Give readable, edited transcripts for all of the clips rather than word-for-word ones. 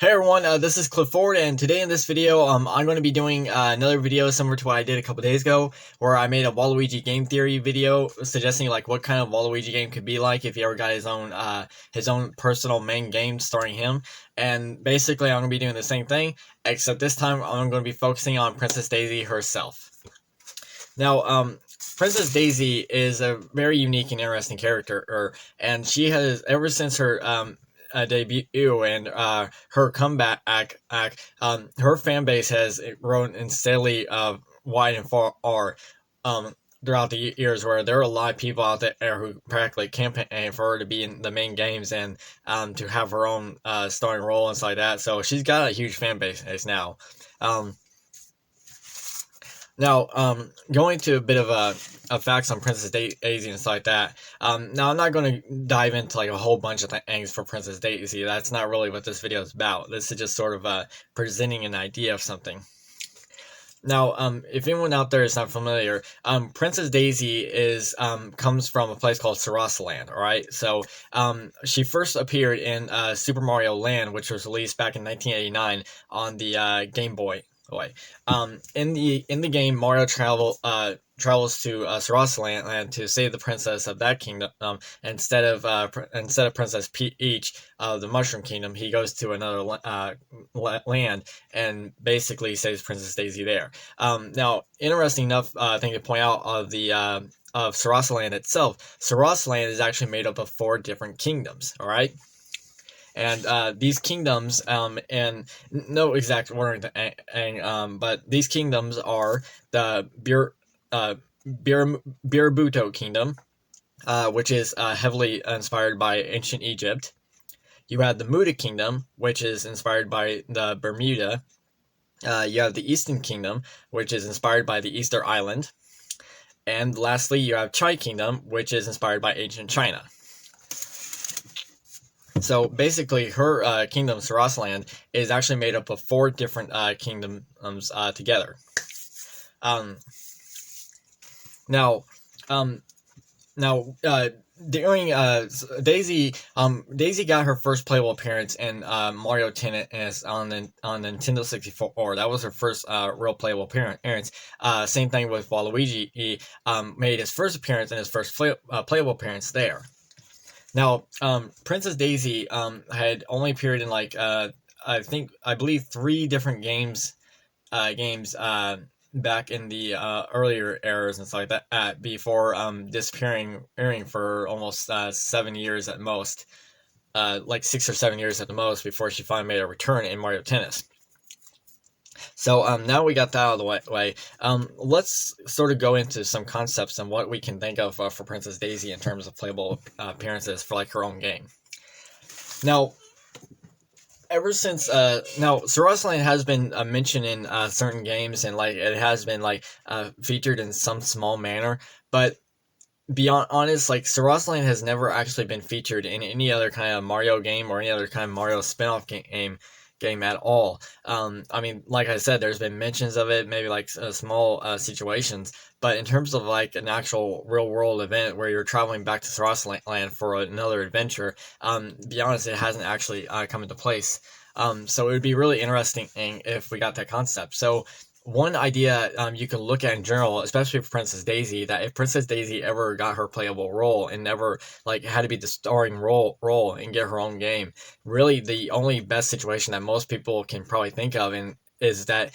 Hey everyone, this is Clifford, and today in this video, I'm going to be doing another video similar to what I did a couple days ago, where I made a Waluigi game theory video suggesting like what kind of Waluigi game could be like if he ever got his own personal main game starring him. And basically, I'm going to be doing the same thing, except this time I'm going to be focusing on Princess Daisy herself. Now, Princess Daisy is a very unique and interesting character, and she has ever since her debut and her comeback her fan base has grown insanely wide and far throughout the years, where there are a lot of people out there who practically campaign for her to be in the main games and to have her own starring role and stuff like that. So she's got a huge fan base now. Going to a bit of facts on Princess Daisy and stuff like that. Now, I'm not going to dive into like a whole bunch of things for Princess Daisy. That's not really what this video is about. This is just sort of presenting an idea of something. Now, if anyone out there is not familiar, Princess Daisy comes from a place called Sarasaland. All right, so she first appeared in Super Mario Land, which was released back in 1989 on the Game Boy. In the game, Mario travels to Sarasaland to save the princess of that kingdom. Instead of Princess Peach of the Mushroom Kingdom, he goes to another land and basically saves Princess Daisy there. Now, interesting enough thing to point out of Sarasaland itself. Sarasaland is actually made up of 4 different kingdoms. All right. And these kingdoms, and no exact ordering, but these kingdoms are the Birabuto Kingdom, which is heavily inspired by ancient Egypt. You have the Muda Kingdom, which is inspired by the Bermuda. You have the Eastern Kingdom, which is inspired by the Easter Island. And lastly, you have Chai Kingdom, which is inspired by ancient China. So basically, her kingdom, Sarasaland, is actually made up of 4 different kingdoms together. During Daisy got her first playable appearance in Mario Tennis on Nintendo 64. That was her first real playable appearance. Same thing with Waluigi. He made his first appearance and his first playable appearance there. Now, Princess Daisy had only appeared in I believe 3 different games back in the earlier eras and stuff like that, before disappearing for almost 7 years at most, like 6 or 7 years at the most, before she finally made a return in Mario Tennis. So now we got that out of the way, let's sort of go into some concepts and what we can think of for Princess Daisy in terms of playable appearances for like her own game. Now, ever since Sarasaland has been mentioned in certain games, and like it has been featured in some small manner, but beyond honest, like Sarasaland has never actually been featured in any other kind of Mario game or any other kind of Mario spin-off game at all. I mean, like I said, there's been mentions of it, maybe like small situations, but in terms of like an actual real world event where you're traveling back to Sarasaland for another adventure, be honest, it hasn't actually come into place. So it would be really interesting if we got that concept. So one idea you can look at in general, especially for Princess Daisy, that if Princess Daisy ever got her playable role and never had to be the starring role and get her own game, really the only best situation that most people can probably think of is that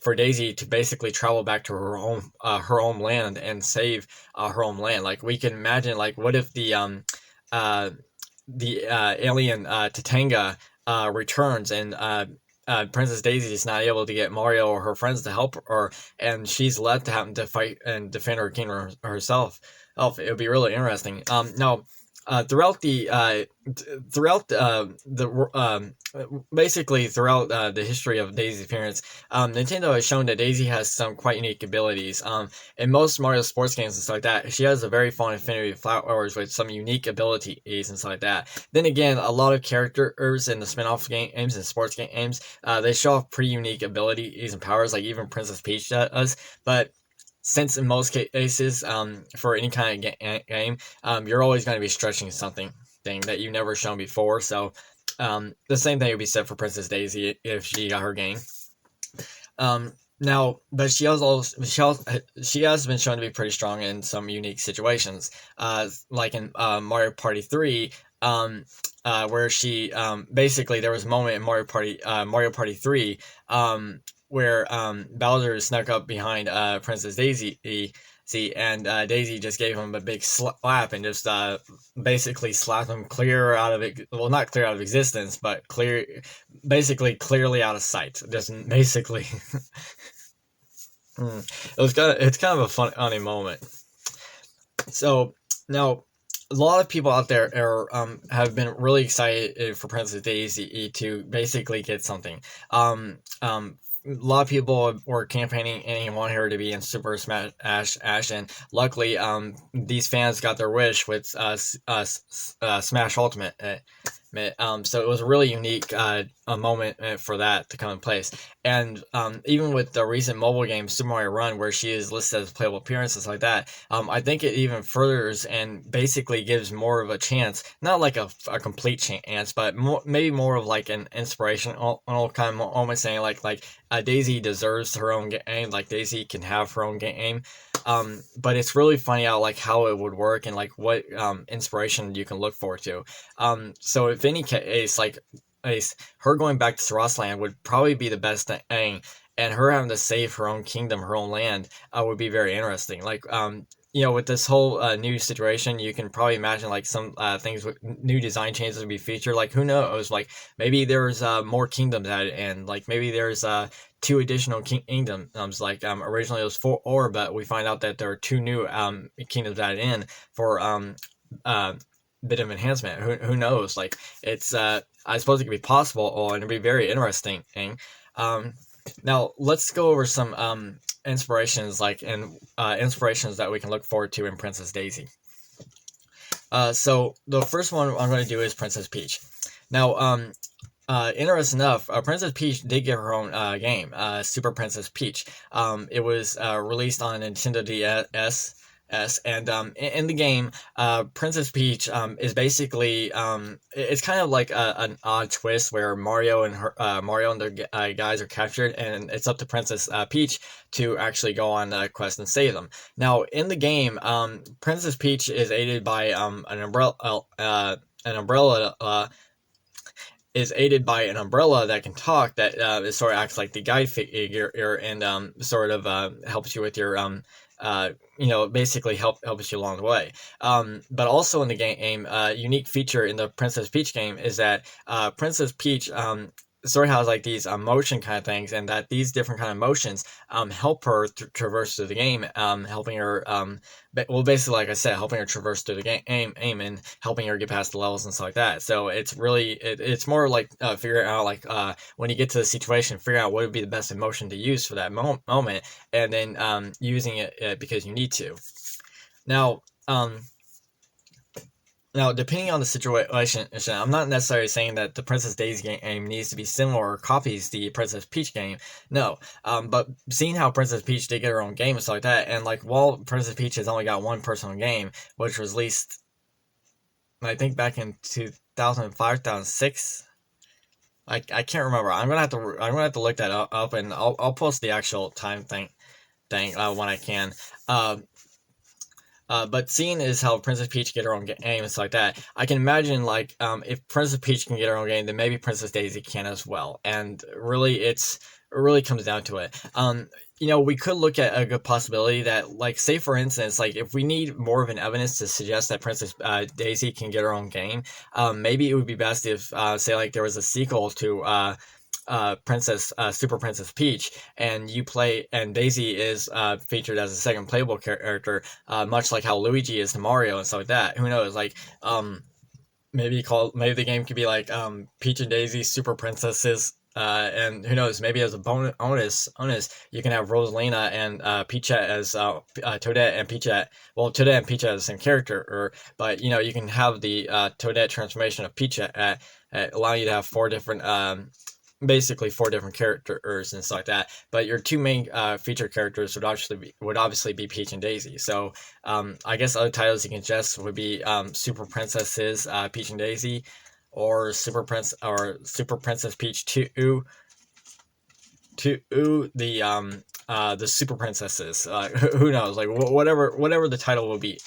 for Daisy to basically travel back to her home land and save her home land. Like, we can imagine, like, what if the alien Tatanga returns and Princess Daisy is not able to get Mario or her friends to help her, and she's left to have to fight and defend her kingdom herself. It would be really interesting. Throughout the history of Daisy's appearance, Nintendo has shown that Daisy has some quite unique abilities. In most Mario sports games and stuff like that, she has a very fond affinity with flowers with some unique abilities and stuff like that. Then again, a lot of characters in the spin-off games and sports games, they show off pretty unique abilities and powers, like even Princess Peach does, but since in most cases, for any kind of game, you're always going to be stretching something that you've never shown before. So The same thing would be said for Princess Daisy if she got her game. Now, but she has been shown to be pretty strong in some unique situations, like in Mario Party 3, where she basically there was a moment in Mario Party 3, where Bowser snuck up behind Princess Daisy. And Daisy just gave him a big slap and just basically slapped him clear out of it. Well, not clear out of existence, but basically clearly out of sight. Just basically, it's kind of a funny moment. So now, a lot of people out there have been really excited for Princess Daisy to basically get something. A lot of people were campaigning and want her to be in Super Smash Ash, and luckily, these fans got their wish with Smash Ultimate. So it was a really unique a moment for that to come in place. And even with the recent mobile game Super Mario Run, where she is listed as playable appearances like that, I think it even furthers and basically gives more of a chance, not like a complete chance, but maybe more of like an inspirational kind of moment, saying like Daisy deserves her own game, like Daisy can have her own game. But it's really funny out like how it would work and like what inspiration you can look forward to. So if any case, like her going back to Sarasaland would probably be the best thing, and her having to save her own kingdom, her own land, would be very interesting. Like with this whole new situation, you can probably imagine like some things with new design changes would be featured. Like who knows? Like maybe there's more kingdoms added in. Like maybe there's 2 additional kingdoms. Like originally it was 4, but we find out that there are 2 new kingdoms added in for bit of enhancement. Who knows? Like it's I suppose it could be possible, and it'd be very interesting. Now let's go over some inspirations inspirations that we can look forward to in Princess Daisy. So the first one I'm going to do is Princess Peach. Now, interesting enough, Princess Peach did get her own game, Super Princess Peach. It was released on Nintendo DS. And in the game, Princess Peach is basically it's kind of like an odd twist where Mario and the guys are captured, and it's up to Princess Peach to actually go on a quest and save them. Now, in the game, Princess Peach is aided by an umbrella. Is aided by an umbrella that can talk, that sort of acts like the guide figure and sort of helps you with your basically helps you along the way. But also in the game, a unique feature in the Princess Peach game is that Princess Peach sort of has like these motion kind of things, and that these different kind of motions help her traverse through the game, helping her basically, like I said, helping her traverse through the game and helping her get past the levels and stuff like that. So it's really it's more like figuring out like when you get to the situation, figuring out what would be the best emotion to use for that moment, and then using it because you need to. Now, depending on the situation, I'm not necessarily saying that the Princess Daisy game needs to be similar or copies the Princess Peach game. No, but seeing how Princess Peach did get her own game and stuff like that, and like while Princess Peach has only got one personal game, which was released, I think back in 2005, 2006. I can't remember. I'm gonna have to look that up, and I'll post the actual time thing when I can. But seeing is how Princess Peach get her own game and stuff like that, I can imagine like if Princess Peach can get her own game, then maybe Princess Daisy can as well. And really, it really comes down to it. We could look at a good possibility that, like, say for instance, like if we need more of an evidence to suggest that Princess Daisy can get her own game, maybe it would be best if say like there was a sequel to Super Princess Peach, and you play, and Daisy is featured as a second playable character, much like how Luigi is to Mario and stuff like that. Who knows? Like, maybe the game could be like Peach and Daisy Super Princesses. And who knows? Maybe as a bonus, you can have Rosalina and Peachette as Toadette and Peachette. Well, Toadette and Peachette are the same character, but you can have the Toadette transformation of Peachette allowing you to have 4 different basically 4 different characters and stuff like that. But your 2 main feature characters would obviously be Peach and Daisy. So I guess other titles you can suggest would be Super Princesses, Peach and Daisy, or Super Princess Peach 2 the Super Princesses. Who knows? Like whatever the title will be.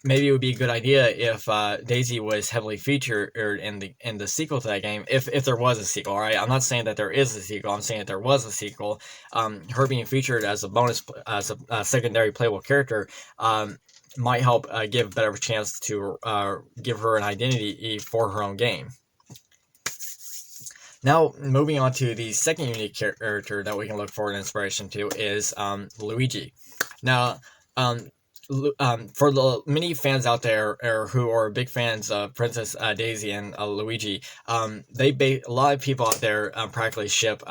Maybe it would be a good idea if Daisy was heavily featured in the sequel to that game, if there was a sequel. All right, I'm not saying that there is a sequel. I'm saying that there was a sequel. Her being featured as a bonus, as a secondary playable character, might help give a better chance to give her an identity for her own game. Now, moving on to the second unique character that we can look for an inspiration to is Luigi. Now, for the many fans out there who are big fans of Princess Daisy and Luigi, a lot of people out there practically ship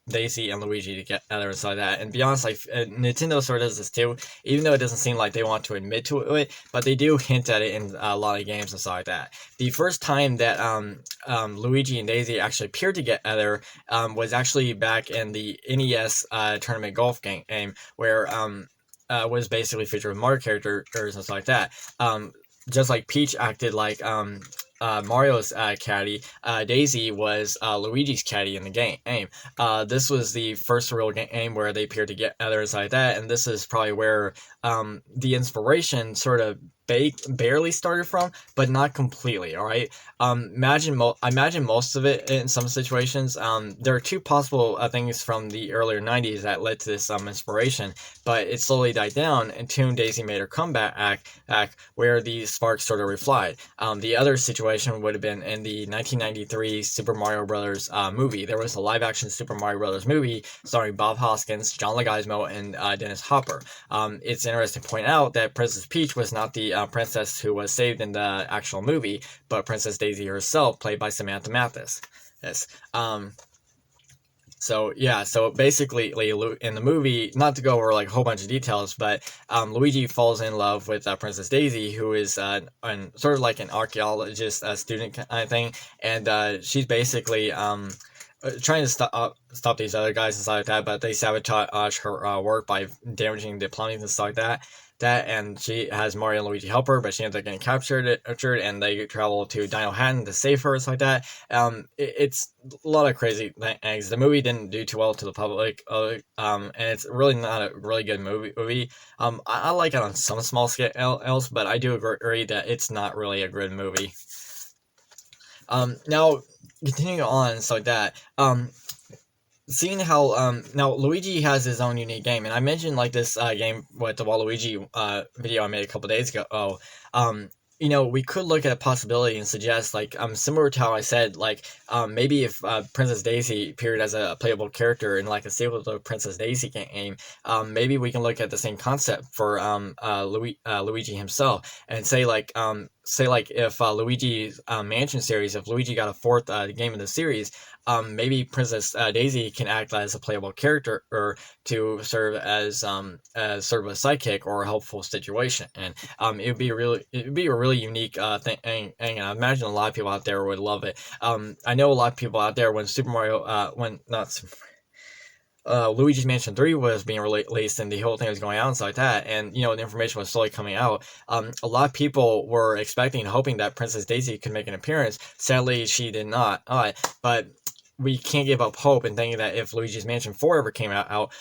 Daisy and Luigi together and stuff like that. And to be honest, like Nintendo sort of does this too, even though it doesn't seem like they want to admit to it, but they do hint at it in a lot of games and stuff like that. The first time that Luigi and Daisy actually appeared together was actually back in the NES tournament golf game, where was basically featured with Mario characters and stuff like that. Just like Peach acted like Mario's caddy, Daisy was Luigi's caddy in the game. This was the first real game where they appeared together and stuff like that, and this is probably where the inspiration sort of barely started from, but not completely. All right. I imagine most of it in some situations. There are two possible things from the earlier '90s that led to this inspiration, but it slowly died down until Daisy made her comeback act, where the sparks sort of reflied. The other situation would have been in the 1993 Super Mario Brothers movie. There was a live-action Super Mario Brothers movie starring Bob Hoskins, John Leguizamo, and Dennis Hopper. It's interesting to point out that Princess Peach was not the princess who was saved in the actual movie, but Princess Daisy herself, played by Samantha Mathis. Yes. So basically, in the movie, not to go over like a whole bunch of details, but Luigi falls in love with Princess Daisy, who is sort of like an archaeologist student kind of thing, and she's basically trying to stop these other guys and stuff like that, but they sabotage her work by damaging the plumbing and stuff like that. And she has Mario and Luigi help her, but she ends up getting captured, and they travel to Dino Hatton to save her and stuff like that. It's a lot of crazy things. The movie didn't do too well to the public, and it's really not a really good movie. I like it on some small scale else, but I do agree that it's not really a good movie. Now, continuing on and stuff like that, seeing how now Luigi has his own unique game, and I mentioned like this game with the Waluigi video I made a couple days ago. We could look at a possibility and suggest like similar to how I said like maybe if Princess Daisy appeared as a playable character in like a sequel to Princess Daisy game, maybe we can look at the same concept for Luigi himself and say like if Luigi's Mansion series, if Luigi got a fourth game in the series, maybe Princess Daisy can act as a playable character or to serve as sort of a sidekick or a helpful situation, and it would be a really unique thing, and I imagine a lot of people out there would love it. I know a lot of people out there when Luigi's Mansion 3 was being released and the whole thing was going out and stuff like that, and the information was slowly coming out. A lot of people were expecting and hoping that Princess Daisy could make an appearance. Sadly, she did not. But we can't give up hope and thinking that if Luigi's Mansion 4 ever came out,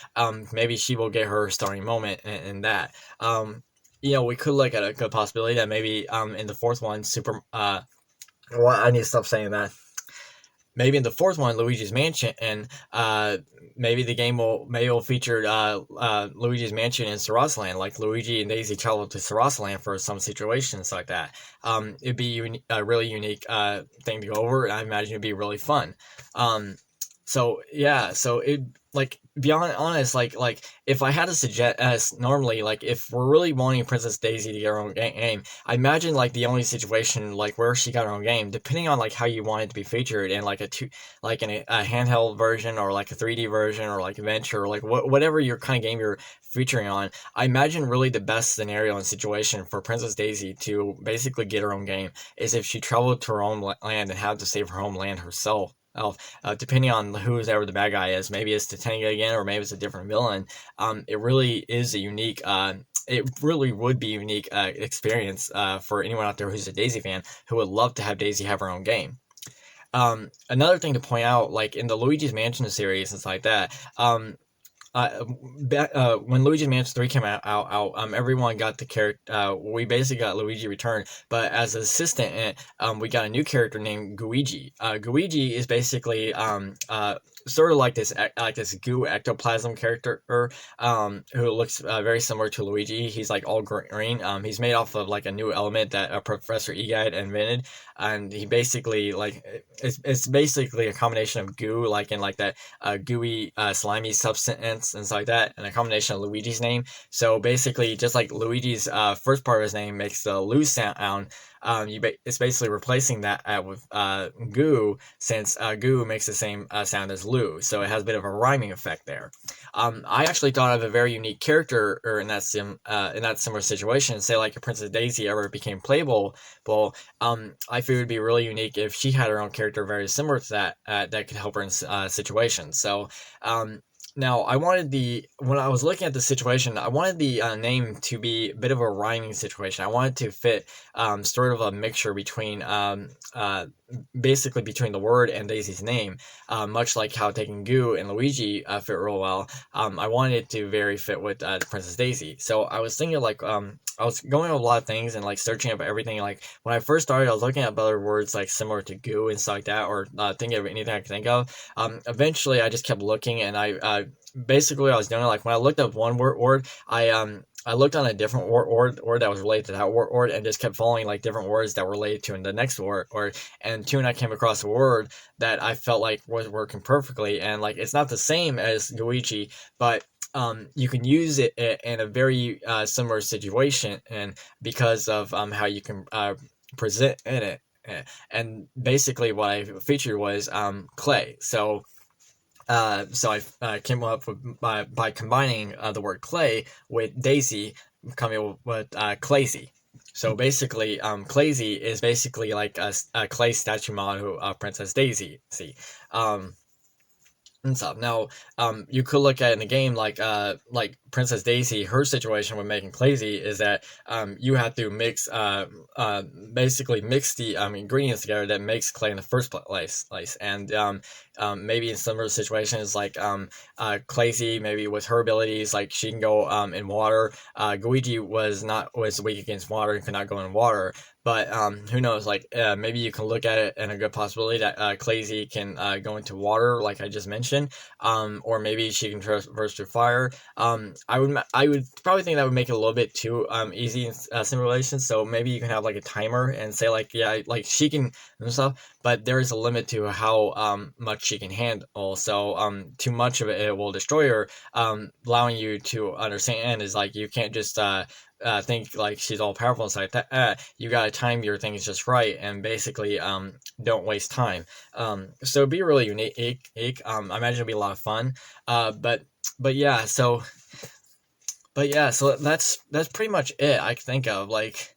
maybe she will get her starring moment in that. We could look at a good possibility that maybe in the fourth one, I need to stop saying that. Maybe in the fourth one, Luigi's Mansion, and maybe the game will feature Luigi's Mansion in Sarasaland, like Luigi and Daisy travel to Sarasaland for some situations like that. It'd be a really unique thing to go over, and I imagine it'd be really fun. So it like beyond honest, like if I had to suggest normally, like if we're really wanting Princess Daisy to get her own game, I imagine like the only situation like where she got her own game, depending on like how you want it to be featured in like a handheld version or like a 3D version or like adventure or like whatever your kind of game you're featuring on. I imagine really the best scenario and situation for Princess Daisy to basically get her own game is if she traveled to her own land and had to save her homeland herself. Depending on who's ever the bad guy is, maybe it's Topanga again, or maybe it's a different villain. It really is a unique it really would be a unique experience for anyone out there who's a Daisy fan who would love to have Daisy have her own game. Another thing to point out, like in the Luigi's Mansion series and stuff like that, when Luigi's Mansion 3 came out, everyone got the character. We basically got Luigi Return, but as an assistant, we got a new character named Guigi. Guigi is basically sort of like this goo ectoplasm character, who looks very similar to Luigi. He's like all green. He's made off of like a new element that Professor Egad invented, and he basically like it's basically a combination of goo, like in like that gooey slimy substance and stuff like that, and a combination of Luigi's name. So basically, just like Luigi's first part of his name makes the Lu sound, it's basically replacing that with goo, since goo makes the same sound as Lu, so it has a bit of a rhyming effect there. I actually thought of a very unique character in that similar situation. Say like if Princess Daisy ever became playable, I feel it would be really unique if she had her own character very similar to that that could help her in situations. So now, when I was looking at the situation, I wanted the name to be a bit of a rhyming situation. I wanted to fit sort of a mixture between basically between the word and Daisy's name, much like how taking Goo and Luigi fit real well. I wanted it to very fit with Princess Daisy. So I was thinking like I was going over a lot of things and like searching up everything. Like when I first started, I was looking up other words like similar to goo and stuff like that, or thinking of anything I could think of. Eventually, I just kept looking, and I basically I was doing like when I looked up one word, I looked on a different word that was related to that word, and just kept following like different words that were related to in the next word. And soon I came across a word that I felt like was working perfectly, and like it's not the same as Luigi, but you can use it in a very similar situation, and because of how you can present it. And basically, what I featured was clay. So I came up with by combining the word clay with Daisy, coming up with Clazy. So basically, Clazy is basically like a clay statue model of Princess Daisy. See, and stuff. Now, you could look at it in the game like Princess Daisy. Her situation with making Clazy is that you have to basically mix the ingredients together that makes clay in the first place. And maybe in similar situations like Clazy, maybe with her abilities, like she can go in water. Luigi was weak against water and could not go in water. But who knows? Like maybe you can look at it in a good possibility that Clazy can go into water, like I just mentioned, or maybe she can traverse through fire. I would probably think that would make it a little bit too easy in simulation. So maybe you can have like a timer and say like, yeah, like she can and stuff, but there is a limit to how much she can handle. So too much of it will destroy her. Allowing you to understand is like you can't just think like she's all powerful and stuff like that. You gotta time your things just right, and basically don't waste time. So it'd be really unique. I imagine it'll be a lot of fun. But yeah, so that's pretty much it I can think of. Like,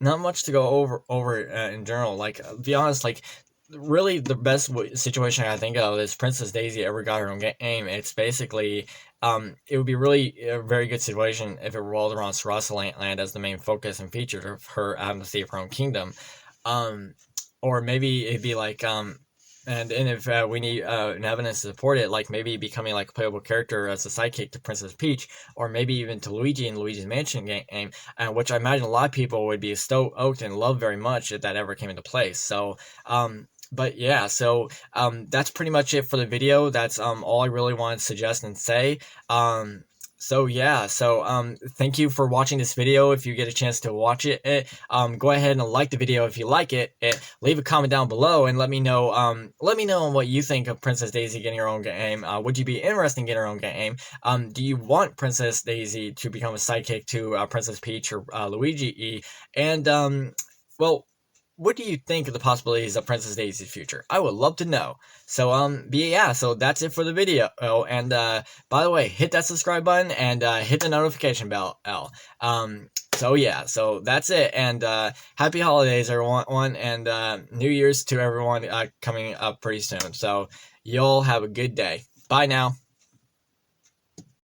not much to go over in general. Like, be honest, like really the best situation I think of is Princess Daisy ever got her own game. It's basically it would be really a very good situation if it rolled around Sarasaland as the main focus and featured of her having to save her own kingdom. Or maybe it'd be like and if we need an evidence to support it, like maybe becoming like a playable character as a sidekick to Princess Peach, or maybe even to Luigi in Luigi's Mansion game, which I imagine a lot of people would be stoked and love very much if that ever came into place. So but yeah, so that's pretty much it for the video. That's all I really wanted to suggest and say. So yeah, thank you for watching this video. If you get a chance to watch it, go ahead and like the video if you like it. Leave a comment down below and let me know what you think of Princess Daisy getting her own game. Would you be interested in getting her own game? Do you want Princess Daisy to become a sidekick to Princess Peach or Luigi? And well, what do you think of the possibilities of Princess Daisy's future? I would love to know. So so that's it for the video. Oh, and by the way, hit that subscribe button and hit the notification bell. So that's it. And happy holidays, everyone, and New Year's to everyone coming up pretty soon. So you'll have a good day. Bye now.